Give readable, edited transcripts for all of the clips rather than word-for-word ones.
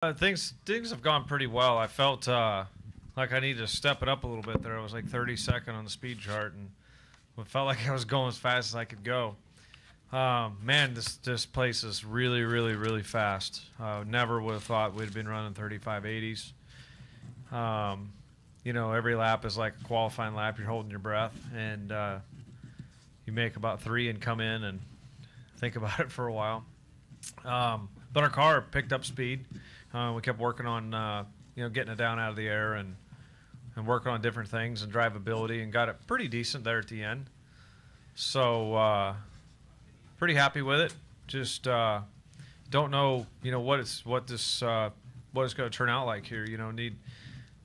Things have gone pretty well. I felt like I needed to step it up a little bit there. I was like 32nd on the speed chart, and it felt like I was going as fast as I could go. Man, this place is really, really, really fast. Never would have thought we'd have been running 3580s. Every lap is like a qualifying lap. You're holding your breath, and you make about three and come in and think about it for a while. But our car picked up speed. We kept working on, getting it down out of the air and working on different things and drivability, and got it pretty decent there at the end. So pretty happy with it. Just don't know, what it's going to turn out like here.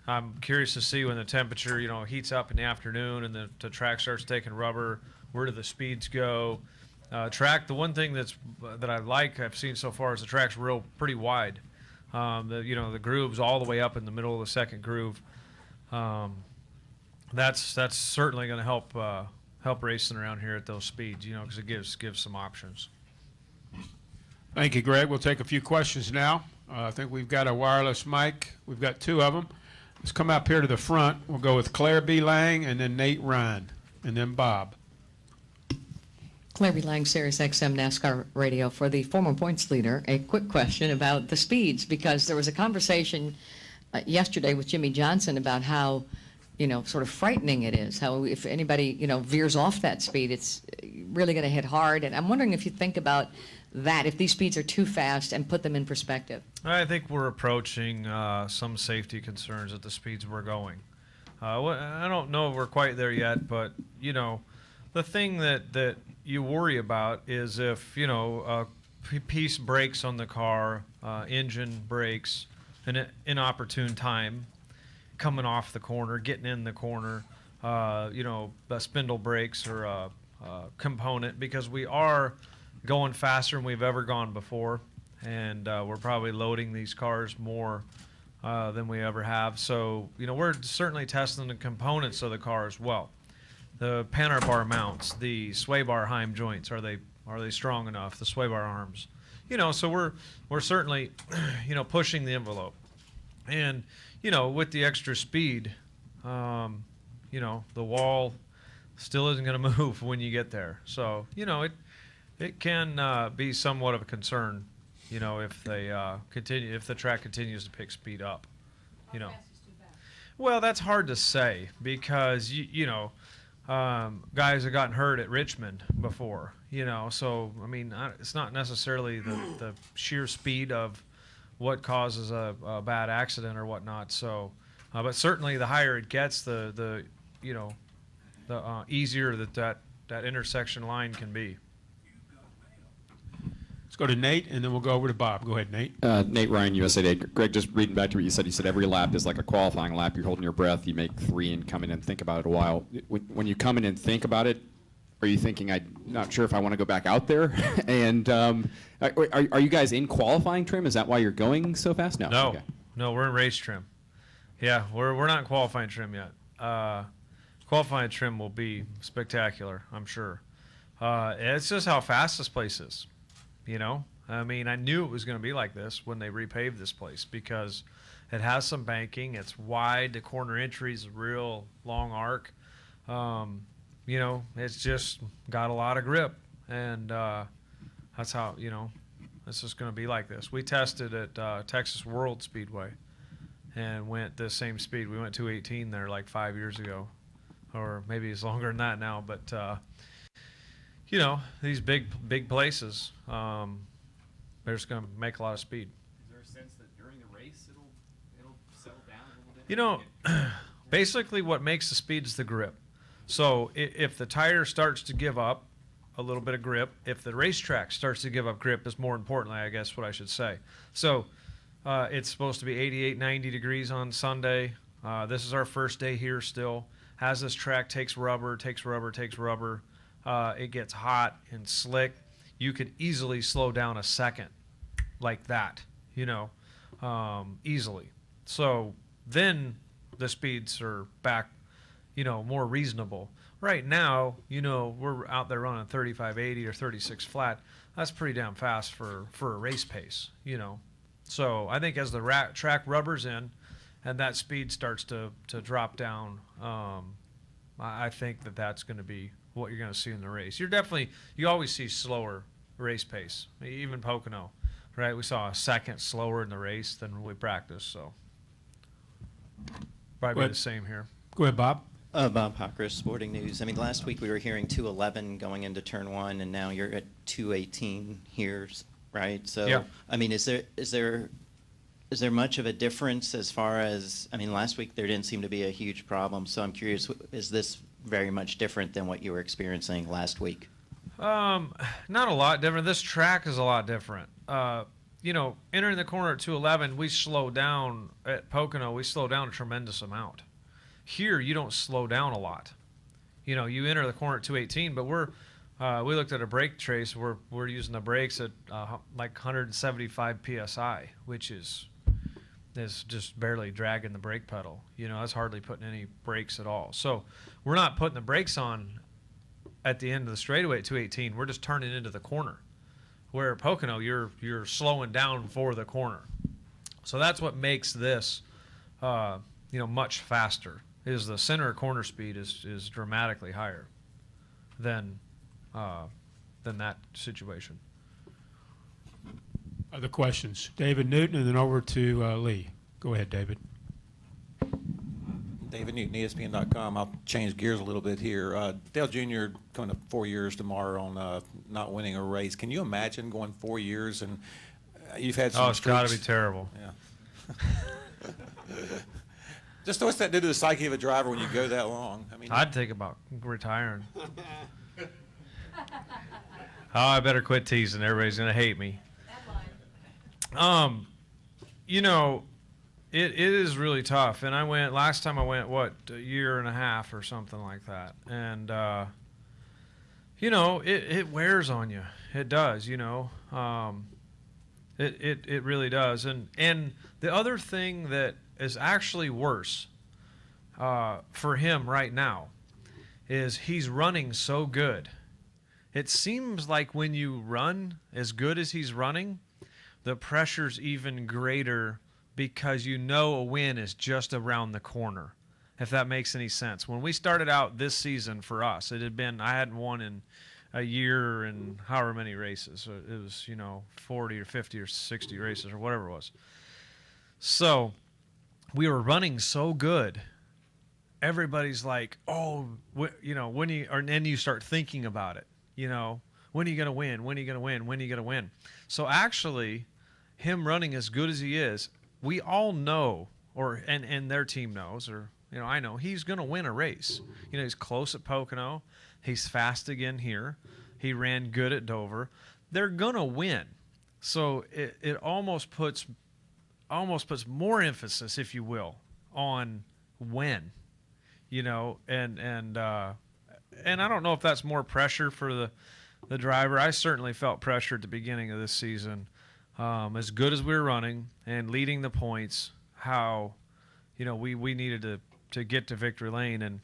I'm curious to see when the temperature, heats up in the afternoon and the track starts taking rubber. Where do the speeds go? The one thing that I've seen so far is the track's pretty wide. The grooves all the way up in the middle of the second groove. That's certainly going to help racing around here at those speeds, because it gives some options. Thank you, Greg. We'll take a few questions now. I think we've got a wireless mic. We've got two of them. Let's come up here to the front. We'll go with Claire B. Lang and then Nate Ryan and then Bob. Claire B. Lang, Sirius XM NASCAR Radio. For the former points leader, a quick question about the speeds, because there was a conversation yesterday with Jimmy Johnson about how, sort of frightening it is, how if anybody, veers off that speed, it's really going to hit hard. And I'm wondering if you think about that, if these speeds are too fast, and put them in perspective. I think we're approaching some safety concerns at the speeds we're going. I don't know if we're quite there yet, but, the thing that you worry about is if, a piece breaks on the car, engine breaks, an inopportune time, coming off the corner, getting in the corner, a spindle breaks or a component, because we are going faster than we've ever gone before, and we're probably loading these cars more than we ever have. So, we're certainly testing the components of the car as well. The Panhard bar mounts, the sway bar heim joints, are they strong enough? The sway bar arms, so we're certainly, pushing the envelope, and with the extra speed, the wall still isn't going to move when you get there. So it can be somewhat of a concern, if the track continues to pick speed up, Well, that's hard to say, because guys have gotten hurt at Richmond before, so it's not necessarily the sheer speed of what causes a bad accident or whatnot. So, but certainly the higher it gets, the easier that intersection line can be. Let's go to Nate, and then we'll go over to Bob. Go ahead, Nate. Nate Ryan, USA Today. Greg, just reading back to what you said every lap is like a qualifying lap. You're holding your breath. You make three and come in and think about it a while. When you come in and think about it, are you thinking, I'm not sure if I want to go back out there? And are you guys in qualifying trim? Is that why you're going so fast? No. No, Okay. no, we're in race trim. Yeah, we're not in qualifying trim yet. Qualifying trim will be spectacular, I'm sure. It's just how fast this place is. I knew it was going to be like this when they repaved this place, because it has some banking. It's wide. The corner entry is a real long arc. It's just got a lot of grip, and that's how, it's just going to be like this. We tested at Texas World Speedway and went the same speed. We went 218 there like 5 years ago, or maybe it's longer than that now, but these big places, they're just going to make a lot of speed. Is there a sense that during the race it'll settle down a little bit? Basically what makes the speed is the grip. So if the tire starts to give up a little bit of grip, if the racetrack starts to give up grip, is more importantly, I guess, what I should say. So it's supposed to be 88, 90 degrees on Sunday. This is our first day here still. As this track takes rubber, it gets hot and slick. You could easily slow down a second like that, easily. So then the speeds are back, more reasonable. Right now, we're out there running 3580 or 36 flat. That's pretty damn fast for a race pace, So I think as the track rubbers in and that speed starts to drop down, I think that's going to be what you're going to see in the race. You always see slower race pace, even Pocono, right? We saw a second slower in the race than we practiced, so probably the same here. Go ahead, Bob. Bob Hocker, Sporting News. I mean, last week we were hearing 211 going into turn 1, and now you're at 218 here, right? So, yeah. I mean, is there much of a difference as far as, I mean, last week there didn't seem to be a huge problem, so I'm curious, is this very much different than what you were experiencing last week? Not a lot different. This track is a lot different. Entering the corner at 211, we slow down at Pocono. We slow down a tremendous amount. Here, you don't slow down a lot. You enter the corner at 218, but we looked at a brake trace. We're using the brakes at like 175 psi, which is just barely dragging the brake pedal. That's hardly putting any brakes at all. So we're not putting the brakes on at the end of the straightaway at 218. We're just turning into the corner. Where at Pocono, you're slowing down for the corner. So that's what makes this much faster. Is the center corner speed is dramatically higher than that situation. Other questions? David Newton, and then over to Lee. Go ahead, David. David Newton, ESPN.com. I'll change gears a little bit here. Dale Jr. coming up 4 years tomorrow on not winning a race. Can you imagine going 4 years and you've had some it's got to be streaks? terrible. Yeah. Just what's that do to the psyche of a driver when you go that long? I mean, I'd think about retiring. I better quit teasing. Everybody's going to hate me. It is really tough. And last time I went, a year and a half or something like that. And, it wears on you. It does, It really does. And the other thing that is actually worse for him right now is he's running so good. It seems like when you run as good as he's running, the pressure's even greater because a win is just around the corner, if that makes any sense. When we started out this season for us, I hadn't won in a year and however many races. So it was, 40 or 50 or 60 races or whatever it was. So we were running so good. Everybody's like, and then you start thinking about it, when are you going to win? When are you going to win? When are you going to win? So actually, him running as good as he is, we all know, and their team knows, or I know he's going to win a race. He's close at Pocono, he's fast again here, he ran good at Dover. They're going to win. So it almost puts more emphasis, if you will, on when, and I don't know if that's more pressure for the driver. I certainly felt pressure at the beginning of this season. As good as we were running and leading the points, how, we needed to get to victory lane. And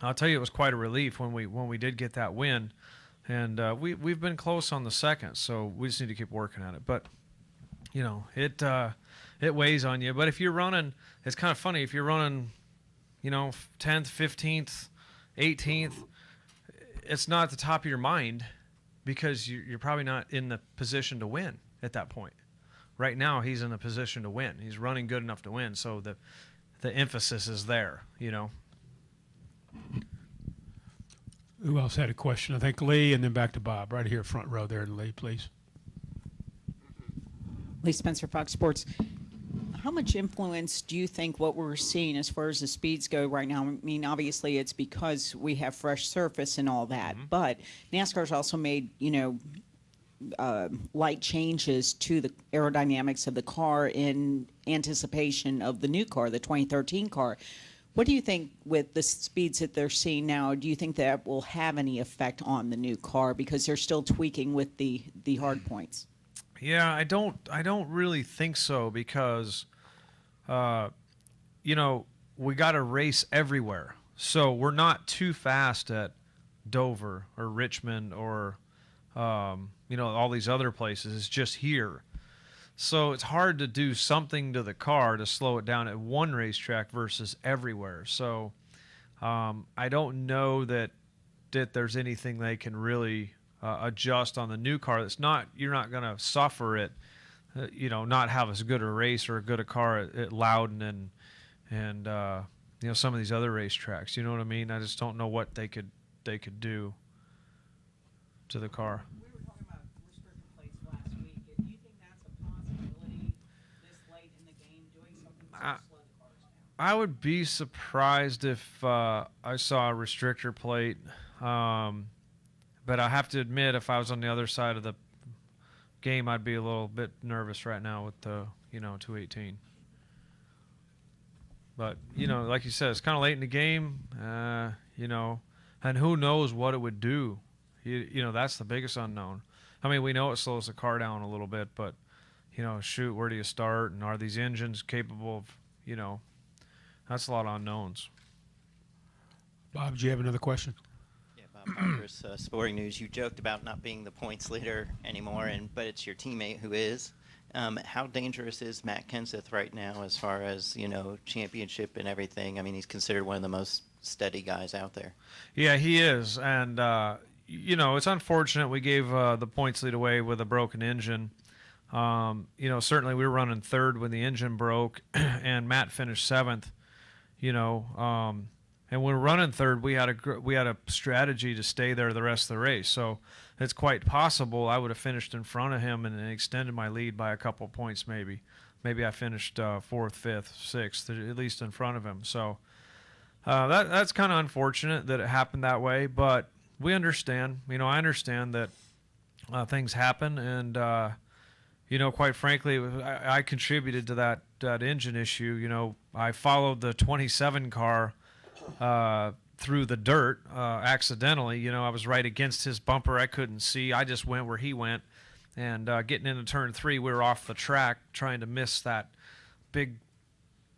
I'll tell you, it was quite a relief when we did get that win. And we've been close on the second, so we just need to keep working at it. But, it weighs on you. But if you're running, it's kind of funny. If you're running, 10th, 15th, 18th, it's not at the top of your mind because you're probably not in the position to win at that point. Right now, he's in the position to win. He's running good enough to win, so the emphasis is there, Who else had a question? I think Lee, and then back to Bob. Right here, front row there, Lee, please. Lee Spencer, Fox Sports. How much influence do you think what we're seeing as far as the speeds go right now? I mean, obviously it's because we have fresh surface and all that, but NASCAR's also made, light changes to the aerodynamics of the car in anticipation of the new car, the 2013 car. What do you think with the speeds that they're seeing now? Do you think that will have any effect on the new car because they're still tweaking with the hard points? Yeah, I don't really think so because, we got to race everywhere. So we're not too fast at Dover or Richmond or, all these other places. It's just here. So it's hard to do something to the car to slow it down at one racetrack versus everywhere. So I don't know that there's anything they can really adjust on the new car. That's not, you're not going to suffer it, not have as good a race or a good a car at Loudon and some of these other racetracks. You know what I mean? I just don't know what they could do to the car. We were talking about restrictor plates last week. Do you think that's a possibility this late in the game, doing something to slow the cars down? I would be surprised if I saw a restrictor plate, but I have to admit, if I was on the other side of the game, I'd be a little bit nervous right now with the 218. But like you said, it's kind of late in the game, and who knows what it would do. That's the biggest unknown. I mean, we know it slows the car down a little bit, but shoot, where do you start? And are these engines capable of, that's a lot of unknowns. Bob, do you have another question? Yeah, Bob Congress, Sporting News. You joked about not being the points leader anymore, but it's your teammate who is. How dangerous is Matt Kenseth right now as far as, championship and everything? I mean, he's considered one of the most steady guys out there. Yeah, he is. And, it's unfortunate we gave the points lead away with a broken engine. Certainly we were running third when the engine broke, and Matt finished seventh, and when we were running third, we had a strategy to stay there the rest of the race. So it's quite possible I would have finished in front of him and extended my lead by a couple points maybe. Maybe I finished fourth, fifth, sixth, at least in front of him. So that's kind of unfortunate that it happened that way, but we understand. I understand that things happen, and quite frankly, I contributed to that engine issue. I followed the 27 car through the dirt accidentally. I was right against his bumper. I couldn't see. I just went where he went, and getting into turn 3, we were off the track trying to miss that big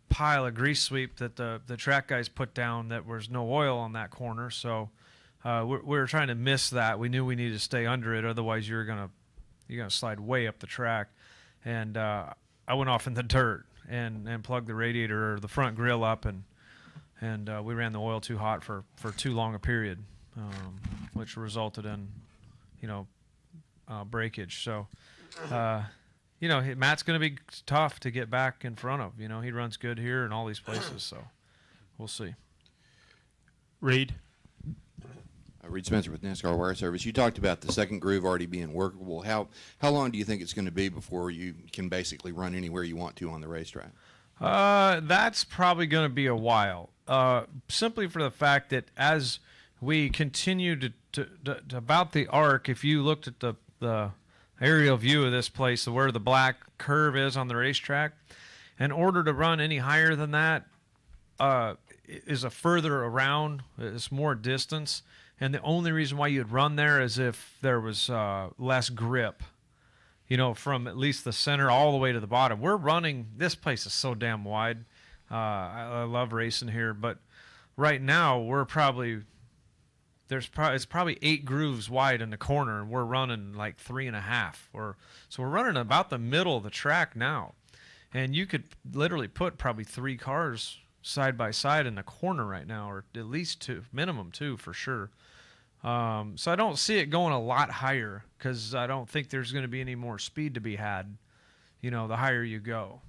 pile of grease sweep that the track guys put down. That was no oil on that corner, so we were trying to miss that. We knew we needed to stay under it, otherwise you're gonna slide way up the track. And I went off in the dirt and plugged the radiator or the front grill up, and we ran the oil too hot for too long a period, which resulted in breakage. So Matt's going to be tough to get back in front of. He runs good here and all these places, so we'll see. Reed? Reed Spencer with NASCAR Wire Service. You talked about the second groove already being workable. How long do you think it's going to be before you can basically run anywhere you want to on the racetrack? That's probably going to be a while, simply for the fact that as we continue to about the arc, if you looked at the aerial view of this place, where the black curve is on the racetrack, in order to run any higher than that is a further around, it's more distance. And the only reason why you'd run there is if there was less grip, from at least the center all the way to the bottom. We're running, this place is so damn wide. I love racing here, but right now it's probably 8 grooves wide in the corner, and we're running like 3.5. So we're running about the middle of the track now. And you could literally put probably 3 cars side by side in the corner right now, or at least 2, minimum 2 for sure. So I don't see it going a lot higher, because I don't think there's going to be any more speed to be had, the higher you go.